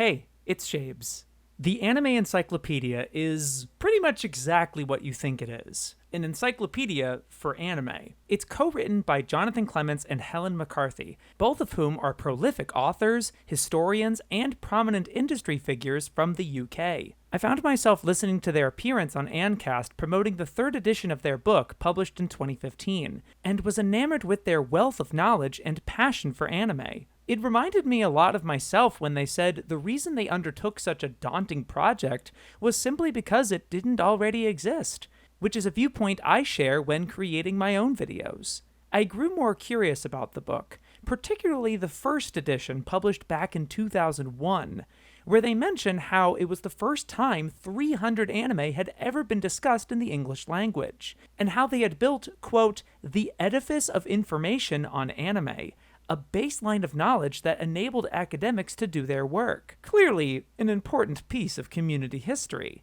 Hey, it's Shabes. The Anime Encyclopedia is pretty much exactly what you think it is, an encyclopedia for anime. It's co-written by Jonathan Clements and Helen McCarthy, both of whom are prolific authors, historians, and prominent industry figures from the UK. I found myself listening to their appearance on Ancast promoting the third edition of their book published in 2015, and was enamored with their wealth of knowledge and passion for anime. It reminded me a lot of myself when they said the reason they undertook such a daunting project was simply because it didn't already exist, which is a viewpoint I share when creating my own videos. I grew more curious about the book, particularly the first edition published back in 2001, where they mention how it was the first time 300 anime had ever been discussed in the English language, and how they had built, quote, the edifice of information on anime, a baseline of knowledge that enabled academics to do their work. Clearly, an important piece of community history,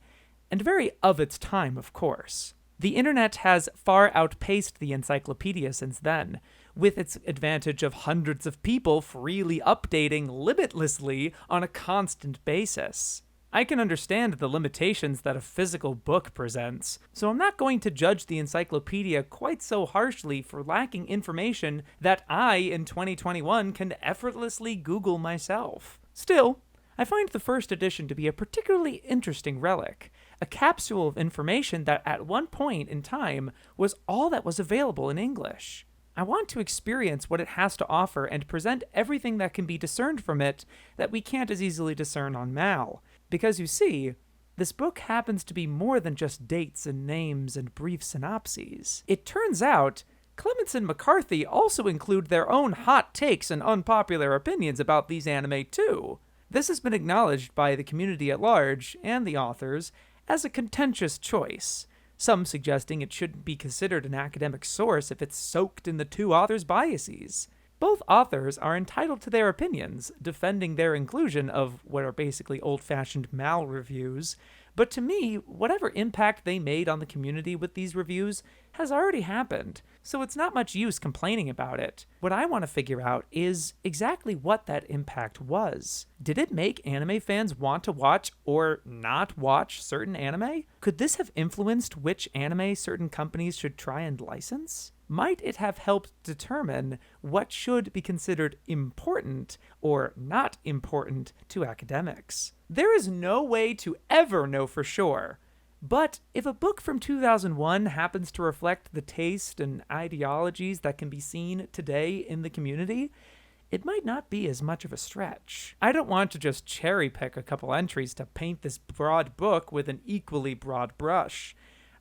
and very of its time, of course. The internet has far outpaced the encyclopedia since then, with its advantage of hundreds of people freely updating limitlessly on a constant basis. I can understand the limitations that a physical book presents, so I'm not going to judge the encyclopedia quite so harshly for lacking information that I, in 2021, can effortlessly Google myself. Still, I find the first edition to be a particularly interesting relic, a capsule of information that at one point in time was all that was available in English. I want to experience what it has to offer and present everything that can be discerned from it that we can't as easily discern on Mal. Because you see, this book happens to be more than just dates and names and brief synopses. It turns out, Clements and McCarthy also include their own hot takes and unpopular opinions about these anime too. This has been acknowledged by the community at large, and the authors, as a contentious choice, some suggesting it shouldn't be considered an academic source if it's soaked in the two authors' biases. Both authors are entitled to their opinions, defending their inclusion of what are basically old-fashioned Mal reviews, but to me, whatever impact they made on the community with these reviews has already happened, so it's not much use complaining about it. What I want to figure out is exactly what that impact was. Did it make anime fans want to watch or not watch certain anime? Could this have influenced which anime certain companies should try and license? Might it have helped determine what should be considered important or not important to academics? There is no way to ever know for sure, but if a book from 2001 happens to reflect the taste and ideologies that can be seen today in the community, it might not be as much of a stretch. I don't want to just cherry pick a couple entries to paint this broad book with an equally broad brush.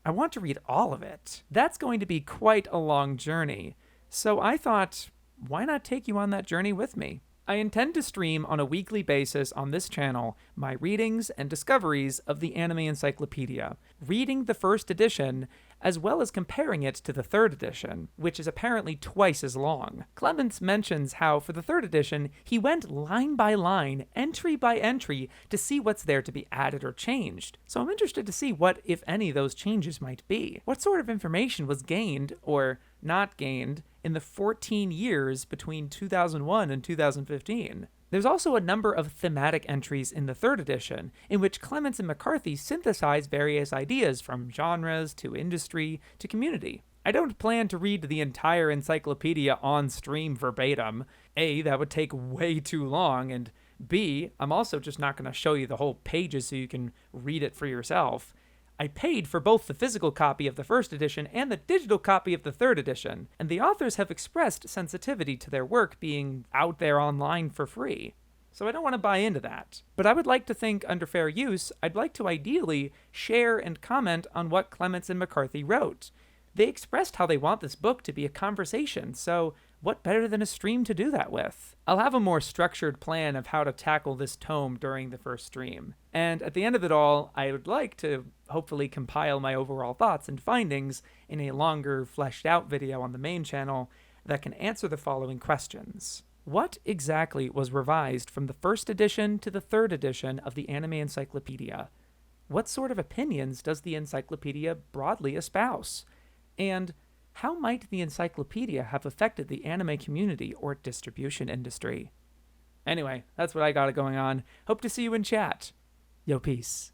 I want to read all of it. That's going to be quite a long journey, so I thought, why not take you on that journey with me? I intend to stream on a weekly basis on this channel my readings and discoveries of the Anime Encyclopedia, reading the first edition, as well as comparing it to the third edition, which is apparently twice as long. Clements mentions how, for the third edition, he went line by line, entry by entry, to see what's there to be added or changed. So I'm interested to see what, if any, those changes might be. What sort of information was gained, or not gained, in the 14 years between 2001 and 2015. There's also a number of thematic entries in the third edition, in which Clements and McCarthy synthesize various ideas from genres to industry to community. I don't plan to read the entire encyclopedia on stream verbatim. A, that would take way too long, and B, I'm also just not going to show you the whole pages so you can read it for yourself. I paid for both the physical copy of the first edition and the digital copy of the third edition, and the authors have expressed sensitivity to their work being out there online for free. So I don't want to buy into that. But I would like to think, under fair use, I'd like to ideally share and comment on what Clements and McCarthy wrote. They expressed how they want this book to be a conversation, so what better than a stream to do that with? I'll have a more structured plan of how to tackle this tome during the first stream. And at the end of it all, I would like to hopefully compile my overall thoughts and findings in a longer, fleshed out video on the main channel that can answer the following questions. What exactly was revised from the first edition to the third edition of the Anime Encyclopedia? What sort of opinions does the encyclopedia broadly espouse? And how might the encyclopedia have affected the anime community or distribution industry? Anyway, that's what I got going on. Hope to see you in chat. Yo, peace.